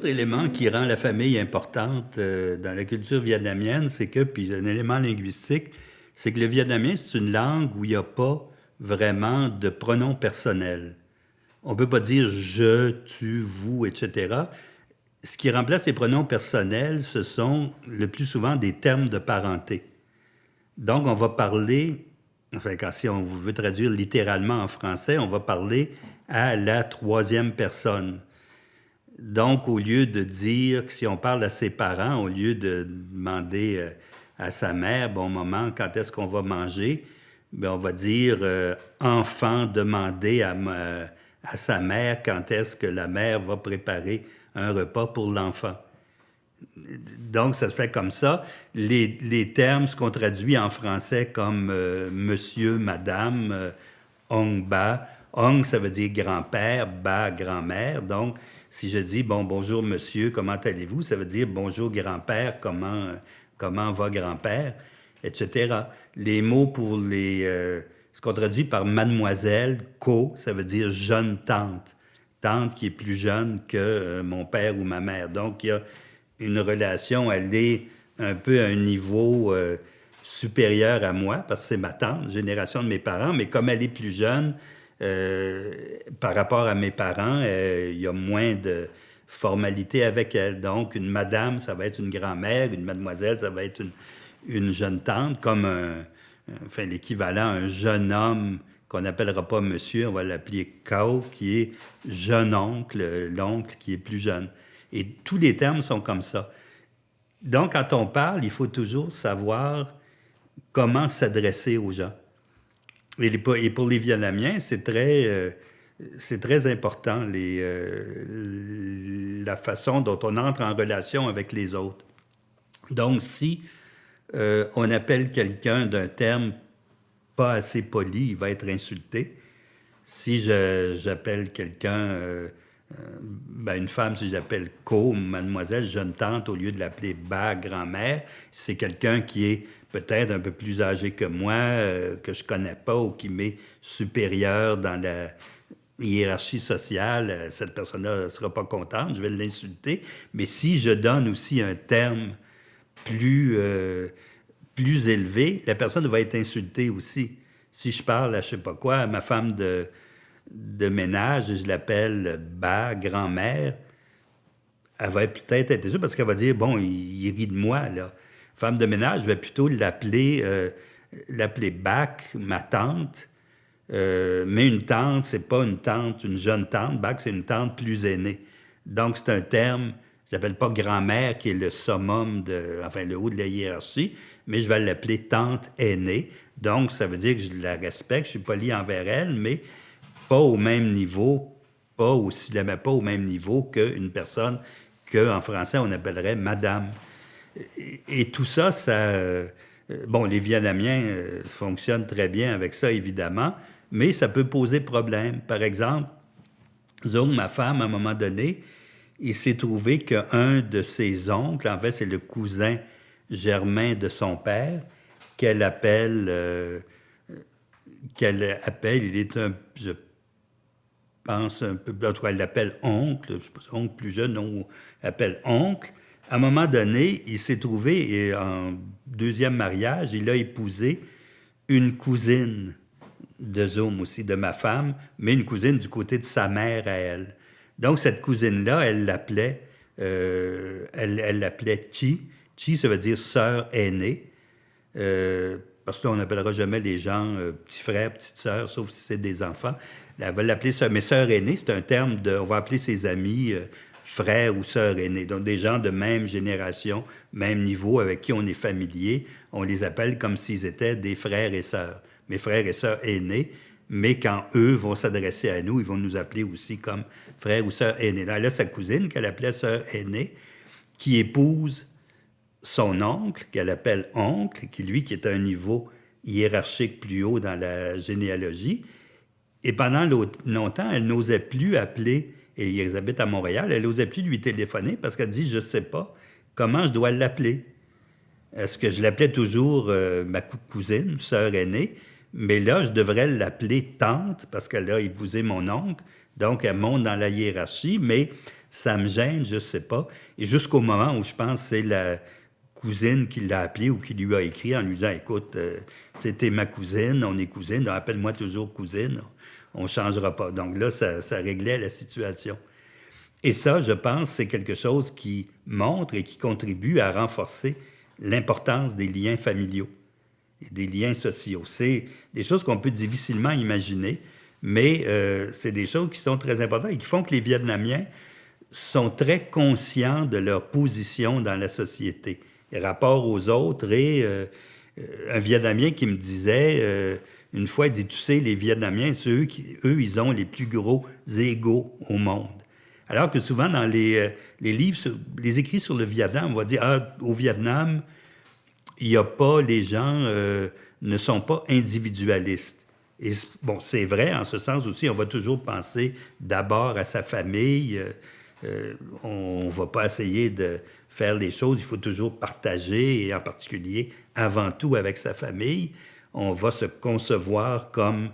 autre élément qui rend la famille importante dans la culture vietnamienne, c'est que, puis un élément linguistique, c'est que le vietnamien, c'est une langue où il n'y a pas vraiment de pronom personnel. On ne peut pas dire je, tu, vous, etc. Ce qui remplace les pronoms personnels, ce sont le plus souvent des termes de parenté. Donc, on va parler, enfin, si on veut traduire littéralement en français, on va parler à la troisième personne. Donc, au lieu de dire, si on parle à ses parents, au lieu de demander à sa mère, bon moment, quand est-ce qu'on va manger, bien, on va dire enfant demander à sa mère quand est-ce que la mère va préparer un repas pour l'enfant. Donc, ça se fait comme ça. Les termes, ce qu'on traduit en français comme monsieur, madame, ong, ba. Ong, ça veut dire grand-père, ba, grand-mère. Donc, si je dis, bon, bonjour monsieur, comment allez-vous? Ça veut dire bonjour grand-père, comment va grand-père, etc. Les mots pour ce qu'on traduit par mademoiselle, ko, ça veut dire jeune tante. Tante qui est plus jeune que mon père ou ma mère. Donc, il y a une relation, elle est un peu à un niveau supérieur à moi, parce que c'est ma tante, génération de mes parents, mais comme elle est plus jeune, par rapport à mes parents, il y a moins de formalité avec elle. Donc, une madame, ça va être une grand-mère, une mademoiselle, ça va être une jeune tante, comme enfin, l'équivalent, un jeune homme qu'on n'appellera pas monsieur, on va l'appeler Kao, qui est jeune oncle, l'oncle qui est plus jeune. Et tous les termes sont comme ça. Donc, quand on parle, il faut toujours savoir comment s'adresser aux gens. Et pour les Vietnamiens, c'est très important, la façon dont on entre en relation avec les autres. Donc, si on appelle quelqu'un d'un terme pas assez poli, il va être insulté. Si j'appelle quelqu'un, une femme, si j'appelle ko, mademoiselle, jeune tante, au lieu de l'appeler ba, grand-mère, c'est quelqu'un qui est peut-être un peu plus âgé que moi, que je connais pas ou qui m'est supérieur dans la hiérarchie sociale, cette personne-là ne sera pas contente, je vais l'insulter. Mais si je donne aussi un terme plus élevé, la personne va être insultée aussi. Si je parle à je sais pas quoi, à ma femme de ménage, et je l'appelle ba, grand-mère, elle va peut-être être déçue parce qu'elle va dire, bon, il rit de moi, là. Femme de ménage, je vais plutôt l'appeler bac, ma tante. Mais une tante, c'est pas une tante, une jeune tante. Bac, c'est une tante plus aînée. Donc, c'est un terme, je l'appelle pas grand-mère, qui est le summum, le haut de la hiérarchie, mais je vais l'appeler tante aînée. Donc, ça veut dire que je la respecte, je suis poli envers elle, mais pas au même niveau, pas au même niveau qu'une personne qu'en français, on appellerait madame. Et tout ça, les Vietnamiens fonctionnent très bien avec ça, évidemment, mais ça peut poser problème. Par exemple, Zong, ma femme, à un moment donné, il s'est trouvé qu'un de ses oncles, en fait, c'est le cousin germain de son père, qu'elle appelle, il est je pense un peu, en tout cas, elle l'appelle oncle, je sais pas, oncle plus jeune, on l'appelle oncle. À un moment donné, il s'est trouvé, et en deuxième mariage, il a épousé une cousine de Zoom aussi, de ma femme, mais une cousine du côté de sa mère à elle. Donc, cette cousine-là, elle l'appelait Chi. Chi, ça veut dire sœur aînée. Parce que là, on n'appellera jamais les gens petits frères, petites sœurs, sauf si c'est des enfants. Elle va l'appeler sœur. Mais sœur aînée, c'est un terme on va appeler ses amis frères ou sœurs aînés. Donc, des gens de même génération, même niveau, avec qui on est familier, on les appelle comme s'ils étaient des frères et sœurs. Mes frères et sœurs aînés, mais quand eux vont s'adresser à nous, ils vont nous appeler aussi comme frères ou sœurs aînés. Là, elle a sa cousine qu'elle appelait sœur aînée, qui épouse son oncle, qu'elle appelle oncle, qui est à un niveau hiérarchique plus haut dans la généalogie. Et pendant longtemps, elle n'osait plus appeler, et ils habitent à Montréal, elle n'osait plus lui téléphoner parce qu'elle dit, je ne sais pas comment je dois l'appeler. Est-ce que je l'appelais toujours ma cousine, sœur aînée, mais là, je devrais l'appeler tante parce qu'elle a épousé mon oncle, donc elle monte dans la hiérarchie, mais ça me gêne, je sais pas. Et jusqu'au moment où je pense que c'est la cousine qui l'a appelé ou qui lui a écrit en lui disant, écoute, tu sais, t'es ma cousine, on est cousine, appelle-moi toujours cousine, on changera pas. Donc là, ça réglait la situation. Et ça, je pense, c'est quelque chose qui montre et qui contribue à renforcer l'importance des liens familiaux et des liens sociaux. C'est des choses qu'on peut difficilement imaginer, mais c'est des choses qui sont très importantes et qui font que les Vietnamiens sont très conscients de leur position dans la société, et rapport aux autres. Et un Vietnamien qui me disait, une fois, il dit, tu sais, les Vietnamiens, c'est eux, ils ont les plus gros égos au monde. Alors que souvent, dans les livres, les écrits sur le Vietnam, on va dire, ah, au Vietnam, il n'y a pas, les gens ne sont pas individualistes. Et bon, c'est vrai, en ce sens aussi, on va toujours penser d'abord à sa famille. On ne va pas essayer de faire les choses, il faut toujours partager, et en particulier, avant tout, avec sa famille. On va se concevoir comme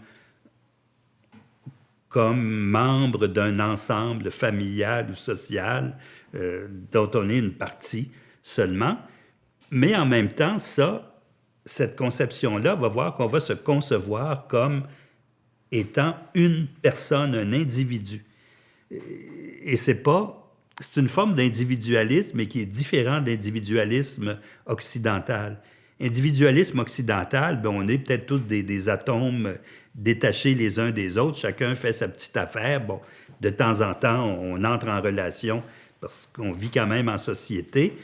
membre d'un ensemble familial ou social dont on est une partie seulement. Mais en même temps, cette conception-là va voir qu'on va se concevoir comme étant une personne, un individu. Et c'est une forme d'individualisme, mais qui est différent de l'individualisme occidental. Individualisme occidental, ben on est peut-être tous des atomes détachés les uns des autres, chacun fait sa petite affaire. Bon, de temps en temps, on entre en relation parce qu'on vit quand même en société,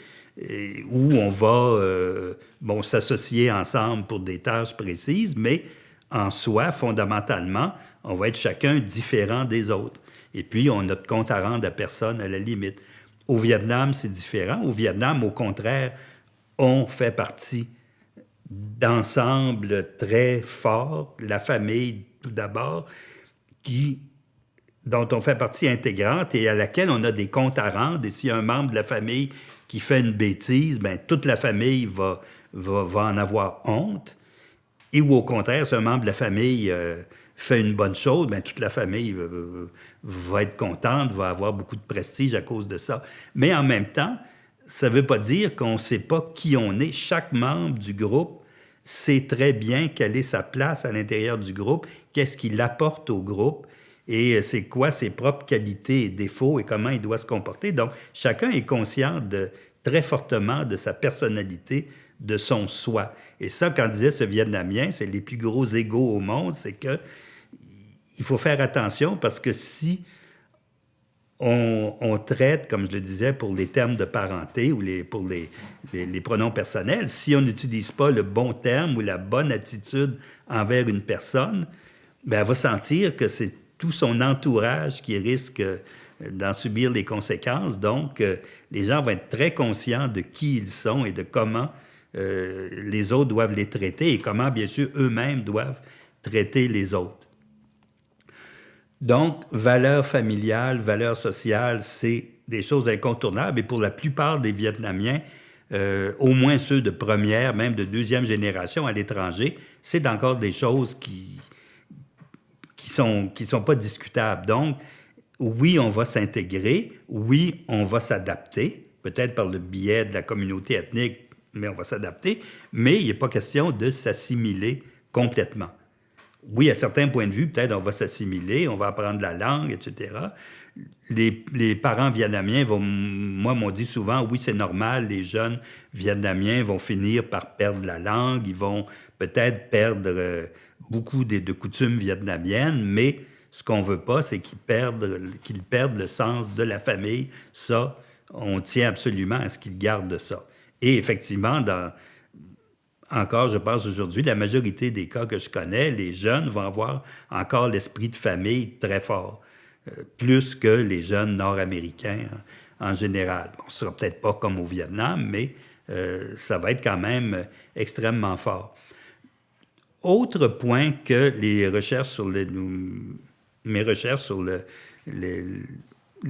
où on va s'associer ensemble pour des tâches précises, mais en soi, fondamentalement, on va être chacun différent des autres. Et puis, on a de compte à rendre à personne à la limite. Au Vietnam, c'est différent. Au Vietnam, au contraire, on fait partie d'ensembles très forts, la famille tout d'abord, dont on fait partie intégrante et à laquelle on a des comptes à rendre. Et s'il y a un membre de la famille qui fait une bêtise, bien, toute la famille va en avoir honte. Et ou au contraire, si un membre de la famille fait une bonne chose, bien, toute la famille va être contente, va avoir beaucoup de prestige à cause de ça. Mais en même temps, ça ne veut pas dire qu'on ne sait pas qui on est. Chaque membre du groupe sait très bien quelle est sa place à l'intérieur du groupe, qu'est-ce qu'il apporte au groupe et c'est quoi ses propres qualités et défauts et comment il doit se comporter. Donc, chacun est conscient très fortement de sa personnalité, de son soi. Et ça, quand disait ce Vietnamien, c'est les plus gros égos au monde, c'est que il faut faire attention parce que si on traite, comme je le disais, pour les termes de parenté ou pour les pronoms personnels, si on n'utilise pas le bon terme ou la bonne attitude envers une personne, bien, elle va sentir que c'est tout son entourage qui risque d'en subir les conséquences. Donc, les gens vont être très conscients de qui ils sont et de comment les autres doivent les traiter et comment, bien sûr, eux-mêmes doivent traiter les autres. Donc, valeurs familiales, valeurs sociales, c'est des choses incontournables. Et pour la plupart des Vietnamiens, au moins ceux de première, même de deuxième génération à l'étranger, c'est encore des choses qui sont pas discutables. Donc, oui, on va s'intégrer, oui, on va s'adapter, peut-être par le biais de la communauté ethnique, mais on va s'adapter, mais il n'est pas question de s'assimiler complètement. Oui, à certains points de vue, peut-être on va s'assimiler, on va apprendre la langue, etc. Les parents vietnamiens m'ont dit souvent, oui, c'est normal, les jeunes Vietnamiens vont finir par perdre la langue, ils vont peut-être perdre beaucoup de coutumes vietnamiennes, mais ce qu'on ne veut pas, c'est qu'ils perdent le sens de la famille. Ça, on tient absolument à ce qu'ils gardent ça. Et effectivement, encore, je pense aujourd'hui, la majorité des cas que je connais, les jeunes vont avoir encore l'esprit de famille très fort, plus que les jeunes nord-américains en général. Bon, ce ne sera peut-être pas comme au Vietnam, mais ça va être quand même extrêmement fort. Autre point que mes recherches sur les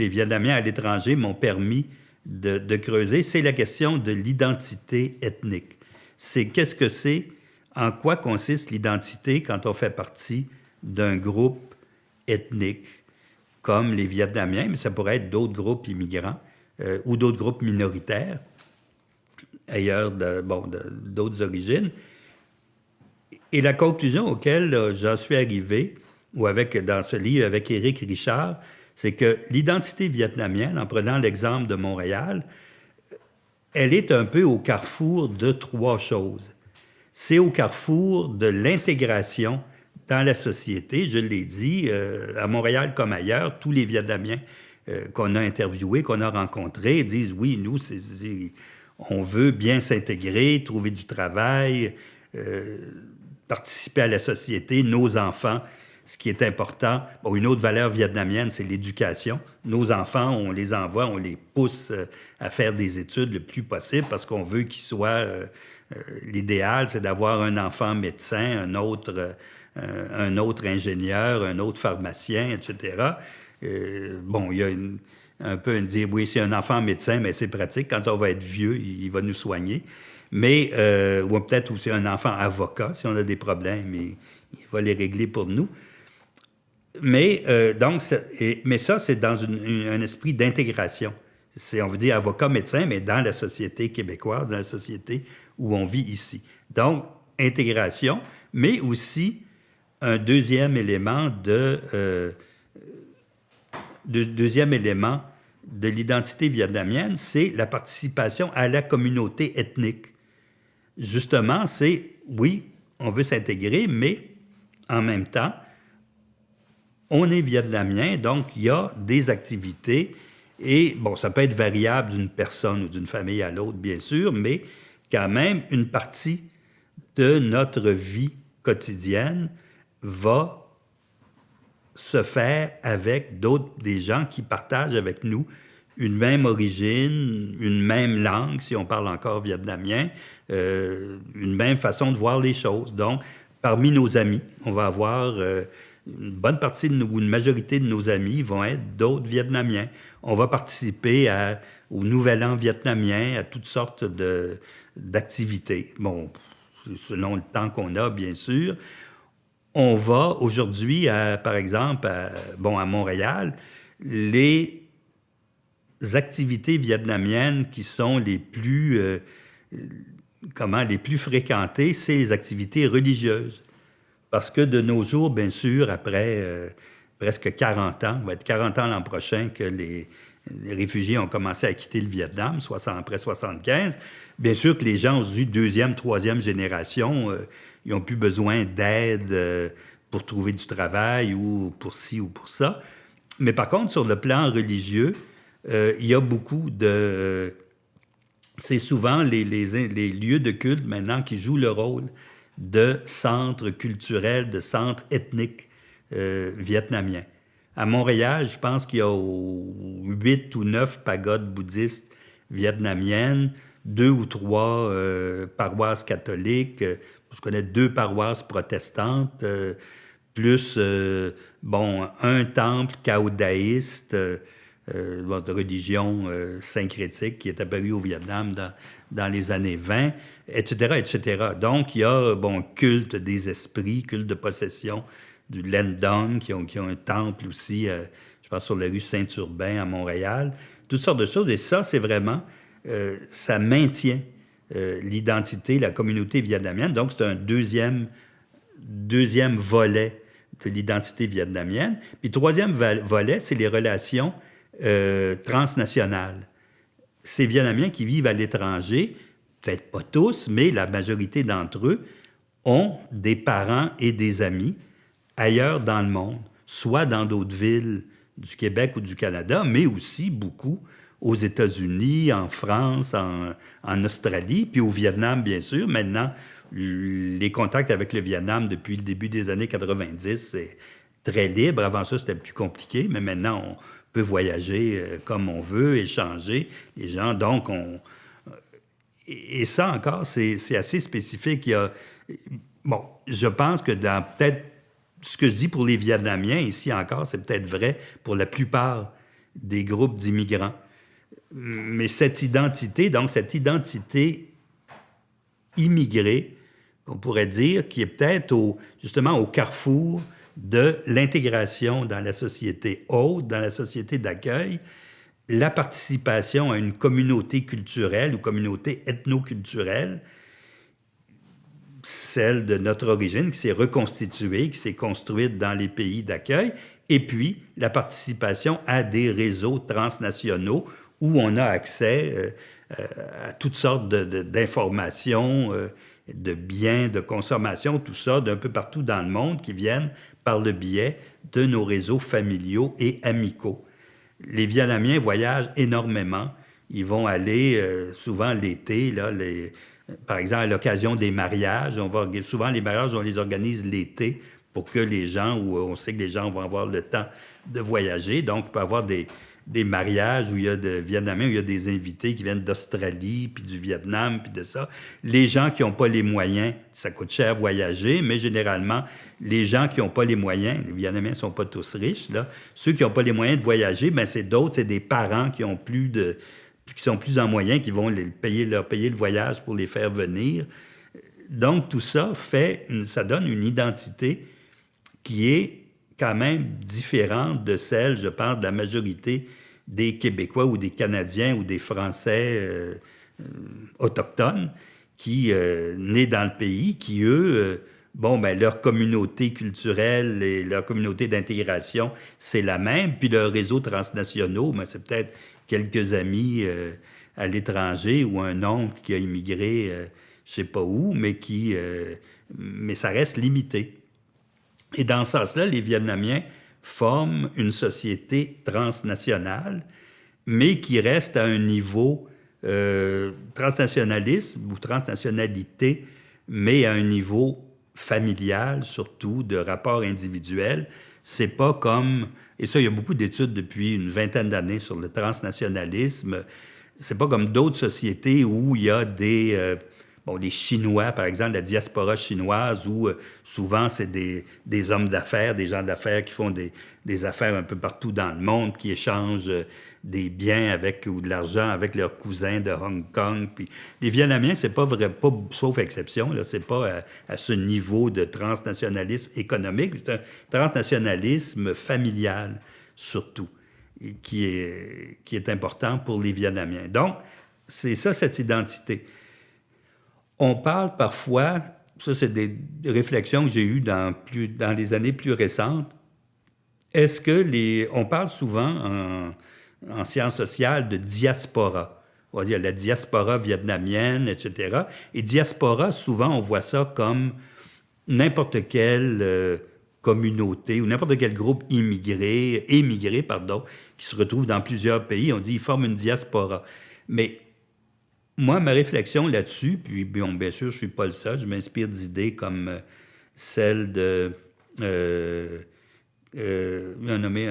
Vietnamiens à l'étranger m'ont permis de creuser, c'est la question de l'identité ethnique. En quoi consiste l'identité quand on fait partie d'un groupe ethnique? comme les Vietnamiens, mais ça pourrait être d'autres groupes immigrants ou d'autres groupes minoritaires ailleurs, d'autres origines. Et la conclusion auquel j'en suis arrivé, dans ce livre avec Éric Richard, c'est que l'identité vietnamienne, en prenant l'exemple de Montréal, elle est un peu au carrefour de trois choses. C'est au carrefour de l'intégration dans la société. Je l'ai dit, à Montréal comme ailleurs, tous les Vietnamiens qu'on a interviewés, qu'on a rencontrés, disent « Oui, nous, on veut bien s'intégrer, trouver du travail, participer à la société, nos enfants. » Ce qui est important, une autre valeur vietnamienne, c'est l'éducation. Nos enfants, on les envoie, on les pousse à faire des études le plus possible parce qu'on veut qu'ils soient... l'idéal, c'est d'avoir un enfant médecin, un autre ingénieur, un autre pharmacien, etc. Il y a un peu une dire, oui, c'est un enfant médecin, mais c'est pratique. Quand on va être vieux, il va nous soigner. Mais, ou peut-être aussi un enfant avocat, si on a des problèmes, il va les régler pour nous. Mais, mais ça, c'est dans un esprit d'intégration. On veut dire avocat, médecin, mais dans la société québécoise, dans la société où on vit ici. Donc, intégration, mais aussi un deuxième élément de l'identité vietnamienne, c'est la participation à la communauté ethnique. Justement, oui, on veut s'intégrer, mais en même temps, on est vietnamien, donc il y a des activités, et ça peut être variable d'une personne ou d'une famille à l'autre, bien sûr, mais quand même, une partie de notre vie quotidienne va se faire avec des gens qui partagent avec nous une même origine, une même langue, si on parle encore vietnamien, une même façon de voir les choses. Donc, parmi nos amis, on va avoir une bonne partie ou une majorité de nos amis vont être d'autres Vietnamiens. On va participer au Nouvel An vietnamien, à toutes sortes d'activités. Selon le temps qu'on a, bien sûr. On va aujourd'hui, par exemple, à Montréal, les activités vietnamiennes qui sont les plus fréquentées, c'est les activités religieuses. Parce que de nos jours, bien sûr, après presque 40 ans, on va être 40 ans l'an prochain que les réfugiés ont commencé à quitter le Vietnam, après 75, bien sûr que les gens ont eu deuxième, troisième génération, ils n'ont plus besoin d'aide pour trouver du travail ou pour ci ou pour ça. Mais par contre, sur le plan religieux, il y a beaucoup de... c'est souvent les lieux de culte maintenant qui jouent le rôle de centre culturel, de centre ethnique vietnamien. À Montréal, je pense qu'il y a 8 ou 9 pagodes bouddhistes vietnamiennes, 2 ou 3 paroisses catholiques, je connais 2 paroisses protestantes, plus un temple caodaïste de religion syncrétique qui est apparu au Vietnam dans les années 20, etc., etc. Donc, il y a culte des esprits, culte de possession du Len Dong, qui ont un temple aussi, je pense, sur la rue Saint-Urbain à Montréal. Toutes sortes de choses. Et ça, c'est vraiment... ça maintient l'identité, la communauté vietnamienne. Donc, c'est un deuxième volet de l'identité vietnamienne. Puis, troisième volet, c'est les relations transnationales. Ces Vietnamiens qui vivent à l'étranger, peut-être pas tous, mais la majorité d'entre eux, ont des parents et des amis ailleurs dans le monde, soit dans d'autres villes du Québec ou du Canada, mais aussi beaucoup aux États-Unis, en France, en Australie, puis au Vietnam, bien sûr. Maintenant, les contacts avec le Vietnam depuis le début des années 90, c'est très libre. Avant ça, c'était plus compliqué, mais maintenant, on peut voyager comme on veut, échanger. Les gens, donc, et ça encore, c'est assez spécifique. Je pense que dans peut-être ce que je dis pour les Vietnamiens, ici encore, c'est peut-être vrai pour la plupart des groupes d'immigrants. Mais cette identité immigrée, qu'on pourrait dire, qui est peut-être justement au carrefour de l'intégration dans la société hôte, dans la société d'accueil, la participation à une communauté culturelle ou communauté ethno-culturelle, celle de notre origine, qui s'est reconstituée, qui s'est construite dans les pays d'accueil, et puis la participation à des réseaux transnationaux où on a accès à toutes sortes d'informations, de biens, de consommation, tout ça, d'un peu partout dans le monde, qui viennent par le biais de nos réseaux familiaux et amicaux. Les Vietnamiens voyagent énormément. Ils vont aller souvent l'été, là, par exemple, à l'occasion des mariages. Souvent, les mariages, on les organise l'été pour que les gens, où on sait que les gens vont avoir le temps de voyager. Donc, il peut y avoir des mariages où il y a des Vietnamiens, où il y a des invités qui viennent d'Australie, puis du Vietnam, puis de ça. Les gens qui n'ont pas les moyens, ça coûte cher voyager, mais généralement, les gens qui n'ont pas les moyens, les Vietnamiens ne sont pas tous riches, là, ceux qui n'ont pas les moyens de voyager, bien, c'est d'autres, c'est des parents qui sont plus en moyens, qui vont leur payer le voyage pour les faire venir. Donc, tout ça ça donne une identité qui est quand même différente de celle, je pense, de la majorité des Québécois ou des Canadiens ou des Français autochtones qui, nés dans le pays, qui, eux, leur communauté culturelle et leur communauté d'intégration, c'est la même. Puis leurs réseaux transnationaux, c'est peut-être quelques amis à l'étranger ou un oncle qui a immigré, je ne sais pas où, mais ça reste limité. Et dans ce sens-là, les Vietnamiens forment une société transnationale, mais qui reste à un niveau transnationalisme ou transnationalité, mais à un niveau familial, surtout, de rapport individuel. C'est pas comme... Et ça, il y a beaucoup d'études depuis une vingtaine d'années sur le transnationalisme. C'est pas comme d'autres sociétés où il y a les Chinois, par exemple, la diaspora chinoise, où souvent c'est des hommes d'affaires, des gens d'affaires qui font des affaires un peu partout dans le monde, qui échangent des biens ou de l'argent avec leurs cousins de Hong Kong. Puis les Vietnamiens, c'est pas vrai, pas, sauf exception, là, c'est pas à ce niveau de transnationalisme économique, c'est un transnationalisme familial, surtout, qui est important pour les Vietnamiens. Donc, c'est ça, cette identité. On parle parfois, ça c'est des réflexions que j'ai eues dans les années plus récentes, on parle souvent en sciences sociales de diaspora. On va dire la diaspora vietnamienne, etc. Et diaspora, souvent on voit ça comme n'importe quelle communauté ou n'importe quel groupe émigré, qui se retrouve dans plusieurs pays. On dit qu'ils forment une diaspora. Mais moi, ma réflexion là-dessus, puis bien sûr, je ne suis pas le seul, je m'inspire d'idées comme celle de... on a nommé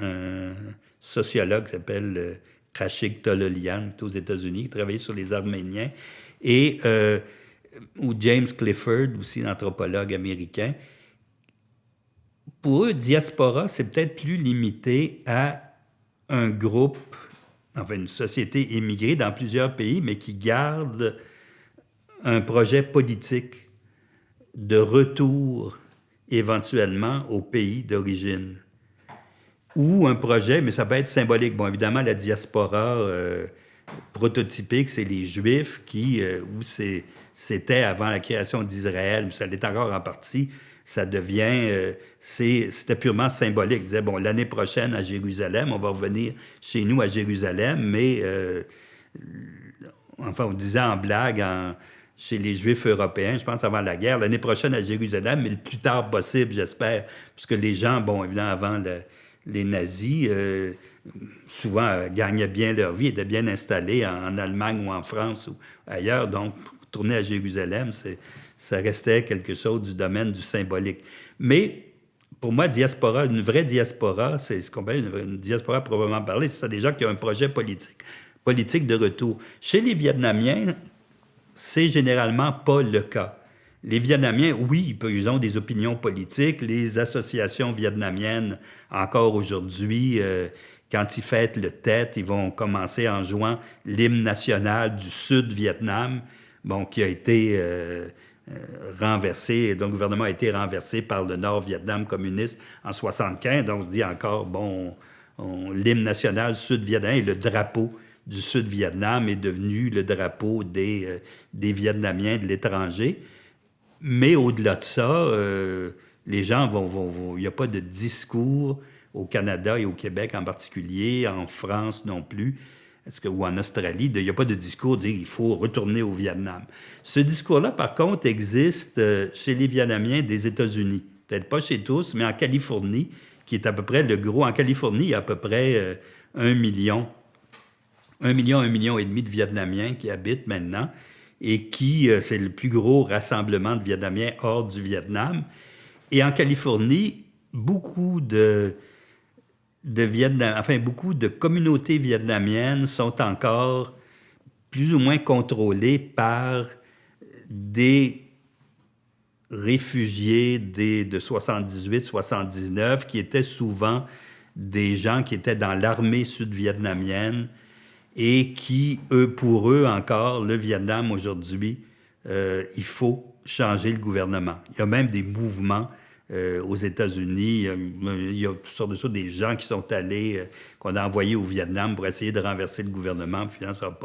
un sociologue qui s'appelle Khashoggi Tololian, qui est aux États-Unis, qui travaillait sur les Arméniens, ou James Clifford, aussi un anthropologue américain. Pour eux, diaspora, c'est peut-être plus limité à un groupe, enfin une société émigrée dans plusieurs pays, mais qui garde un projet politique de retour éventuellement au pays d'origine. Ou un projet, mais ça peut être symbolique. Bon, évidemment, la diaspora prototypique, c'est les Juifs où c'était avant la création d'Israël, mais ça l'est encore en partie. Ça devient... c'était purement symbolique. Ils disaient, bon, l'année prochaine à Jérusalem, on va revenir chez nous à Jérusalem, mais... enfin, on disait en blague chez les Juifs européens, je pense avant la guerre, l'année prochaine à Jérusalem, mais le plus tard possible, j'espère, puisque les gens, bon, évidemment, avant les nazis, souvent gagnaient bien leur vie, étaient bien installés en Allemagne ou en France ou ailleurs, donc tourner à Jérusalem, ça restait quelque chose du domaine du symbolique. Mais pour moi, diaspora, une vraie diaspora, c'est ce qu'on appelle une diaspora proprement parlée, c'est ça, des gens qui ont un projet politique de retour. Chez les Vietnamiens, c'est généralement pas le cas. Les Vietnamiens, oui, ils ont des opinions politiques. Les associations vietnamiennes, encore aujourd'hui, quand ils fêtent le Tet, ils vont commencer en jouant l'hymne national du Sud-Vietnam, bon, qui a été renversé, donc le gouvernement a été renversé par le Nord-Vietnam communiste en 1975. Donc, on se dit encore, bon, l'hymne national sud-vietnamien et le drapeau du Sud-Vietnam est devenu le drapeau des Vietnamiens de l'étranger. Mais au-delà de ça, les gens vont. Il n'y a pas de discours au Canada et au Québec en particulier, en France non plus, ou en Australie, il n'y a pas de discours de dire il faut retourner au Vietnam. Ce discours-là, par contre, existe chez les Vietnamiens des États-Unis. Peut-être pas chez tous, mais en Californie, qui est à peu près le gros. En Californie, il y a à peu près 1 million, 1 million et demi de Vietnamiens qui habitent maintenant et c'est le plus gros rassemblement de Vietnamiens hors du Vietnam. Et en Californie, beaucoup de communautés vietnamiennes sont encore plus ou moins contrôlées par des réfugiés de 78-79 qui étaient souvent des gens qui étaient dans l'armée sud-vietnamienne et qui, pour eux encore, le Vietnam aujourd'hui, il faut changer le gouvernement. Il y a même des mouvements aux États-Unis. Il y a toutes sortes de choses, des gens qui sont allés, qu'on a envoyés au Vietnam pour essayer de renverser le gouvernement. Puis finalement, ça n'a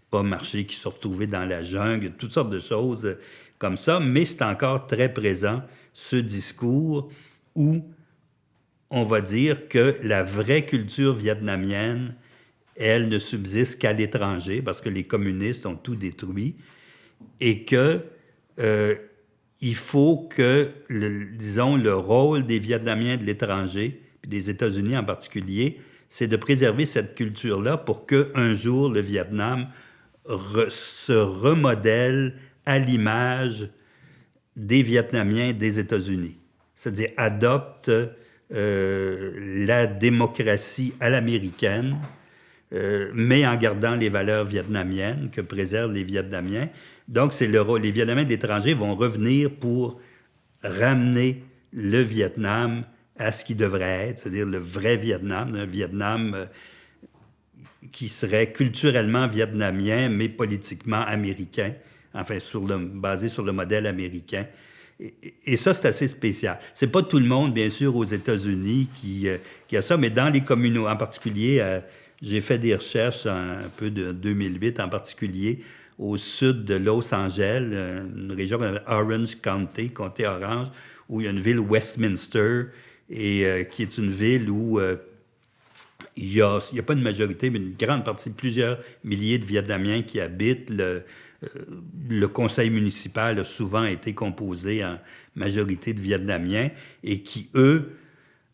pas marché, qui se sont retrouvés dans la jungle, toutes sortes de choses comme ça. Mais c'est encore très présent, ce discours où on va dire que la vraie culture vietnamienne, elle ne subsiste qu'à l'étranger parce que les communistes ont tout détruit et que il faut que, disons, le rôle des Vietnamiens de l'étranger, puis des États-Unis en particulier, c'est de préserver cette culture-là pour qu'un jour, le Vietnam se remodèle à l'image des Vietnamiens des États-Unis. C'est-à-dire adopte la démocratie à l'américaine, mais en gardant les valeurs vietnamiennes que préservent les Vietnamiens. Donc, c'est le rôle. Les Vietnamiens de l'étranger vont revenir pour ramener le Vietnam à ce qu'il devrait être, c'est-à-dire le vrai Vietnam, un Vietnam qui serait culturellement vietnamien, mais politiquement américain, enfin, basé sur le modèle américain. Et ça, c'est assez spécial. C'est pas tout le monde, bien sûr, aux États-Unis qui a ça, mais dans les communautés, en particulier, j'ai fait des recherches un peu de 2008 en particulier, au sud de Los Angeles, une région qu'on appelle Orange County, comté Orange, où il y a une ville Westminster, et qui est une ville où il y a pas une majorité, mais une grande partie, plusieurs milliers de Vietnamiens qui habitent. Le conseil municipal a souvent été composé en majorité de Vietnamiens et qui, eux,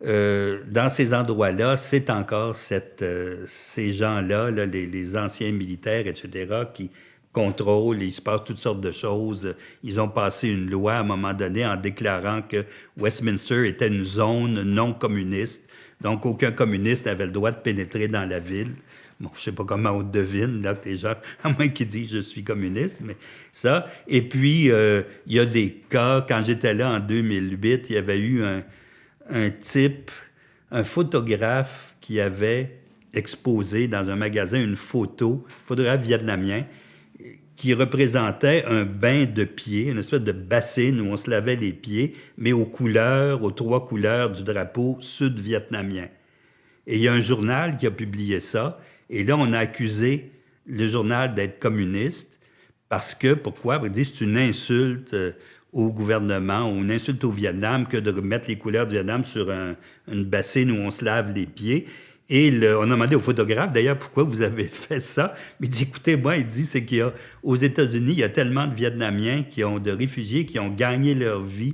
dans ces endroits-là, c'est encore ces gens-là, les anciens militaires, etc., qui contrôlent, il se passe toutes sortes de choses. Ils ont passé une loi à un moment donné en déclarant que Westminster était une zone non communiste, donc aucun communiste n'avait le droit de pénétrer dans la ville. Bon, je sais pas comment on devine, là, que les gens, à moins qu'ils disent « je suis communiste », mais ça. Et puis, il y a des cas, quand j'étais là en 2008, il y avait eu un type, un photographe qui avait exposé dans un magasin une photographe vietnamien, qui représentait un bain de pieds, une espèce de bassine où on se lavait les pieds, mais aux 3 couleurs du drapeau sud-vietnamien. Et il y a un journal qui a publié ça, et là, on a accusé le journal d'être communiste, parce que, pourquoi? On dit que c'est une insulte au gouvernement, ou une insulte au Vietnam, que de mettre les couleurs du Vietnam sur une bassine où on se lave les pieds. Et on a demandé au photographe, d'ailleurs, pourquoi vous avez fait ça. Mais il dit, écoutez, moi, il dit, c'est qu'aux États-Unis, il y a tellement de Vietnamiens de réfugiés qui ont gagné leur vie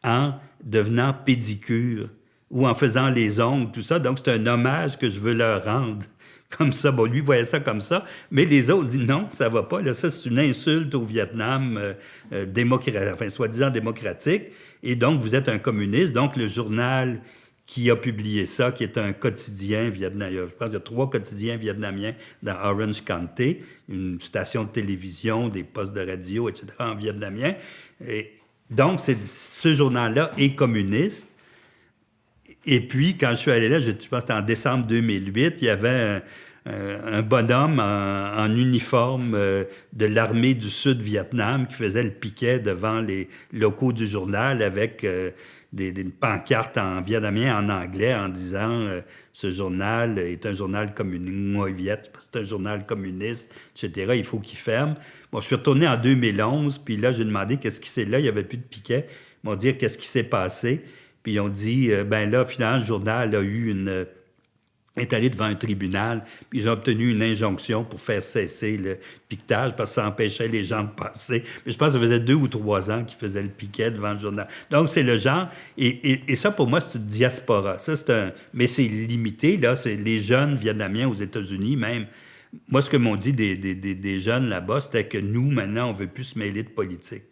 en devenant pédicure ou en faisant les ongles, tout ça. Donc, c'est un hommage que je veux leur rendre. Comme ça, bon, lui voyait ça comme ça, mais les autres disent non, ça va pas. Là, ça, c'est une insulte au Vietnam soi-disant démocratique. Et donc, vous êtes un communiste. Donc, le journal qui a publié ça, qui est un quotidien vietnamien. Je pense qu'il y a 3 quotidiens vietnamiens dans Orange County, une station de télévision, des postes de radio, etc., en vietnamien. Et donc, ce journal-là est communiste. Et puis, quand je suis allé là, je pense que c'était en décembre 2008, il y avait un bonhomme en uniforme de l'armée du Sud-Vietnam qui faisait le piquet devant les locaux du journal avec des pancartes en vietnamien, en anglais, en disant ce journal est un journal communiste, c'est un journal communiste, etc. Il faut qu'il ferme. Bon, je suis retourné en 2011, puis là, j'ai demandé qu'est-ce qui s'est là. Il n'y avait plus de piquet. Ils m'ont dit qu'est-ce qui s'est passé. Puis ils ont dit, ben là, finalement, le journal est allé devant un tribunal, puis ils ont obtenu une injonction pour faire cesser le piquetage parce que ça empêchait les gens de passer. Mais je pense que ça faisait 2 ou 3 ans qu'ils faisaient le piquet devant le journal. Donc, c'est le genre... Et ça, pour moi, c'est une diaspora. Ça, mais c'est limité, là. C'est les jeunes vietnamiens aux États-Unis, même. Moi, ce que m'ont dit des jeunes là-bas, c'était que nous, maintenant, on ne veut plus se mêler de politique.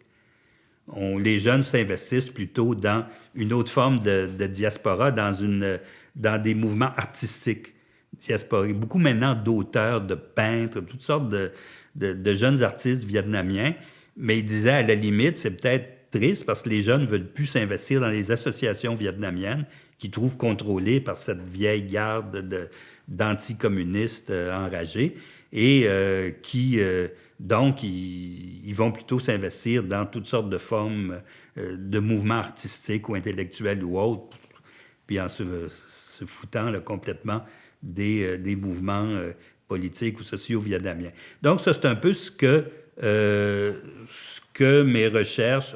Les jeunes s'investissent plutôt dans une autre forme de diaspora, dans des mouvements artistiques diasporiques. Beaucoup maintenant d'auteurs, de peintres, toutes sortes de jeunes artistes vietnamiens. Mais ils disaient, à la limite, c'est peut-être triste parce que les jeunes ne veulent plus s'investir dans les associations vietnamiennes qui trouvent contrôlées par cette vieille garde d'anticommunistes enragés et donc, ils vont plutôt s'investir dans toutes sortes de formes de mouvements artistiques ou intellectuels ou autres, puis en se foutant là, complètement des mouvements politiques ou sociaux vietnamiens. Donc, ça, c'est un peu ce que mes recherches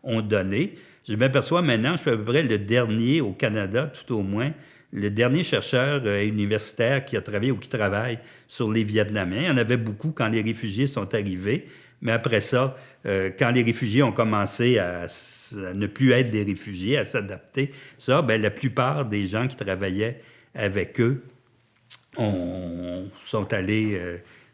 ont donné. Je m'aperçois maintenant, je suis à peu près le dernier au Canada, tout au moins, le dernier chercheur universitaire qui a travaillé ou qui travaille sur les Vietnamiens. Il y en avait beaucoup quand les réfugiés sont arrivés, mais après ça, quand les réfugiés ont commencé à ne plus être des réfugiés, à s'adapter, la plupart des gens qui travaillaient avec eux sont allés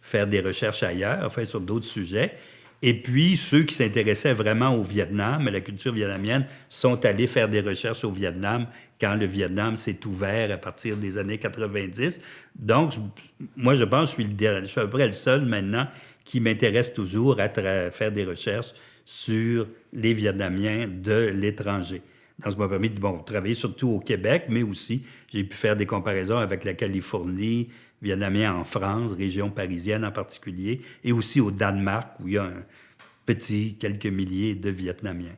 faire des recherches ailleurs, enfin sur d'autres sujets. Et puis, ceux qui s'intéressaient vraiment au Vietnam, à la culture vietnamienne, sont allés faire des recherches au Vietnam quand le Vietnam s'est ouvert à partir des années 90. Donc, moi, je pense que je suis à peu près le seul maintenant qui m'intéresse toujours à faire des recherches sur les Vietnamiens de l'étranger. Donc, ça m'a permis de travailler surtout au Québec, mais aussi, j'ai pu faire des comparaisons avec la Californie, Vietnamiens en France, région parisienne en particulier, et aussi au Danemark, où il y a quelques milliers de Vietnamiens.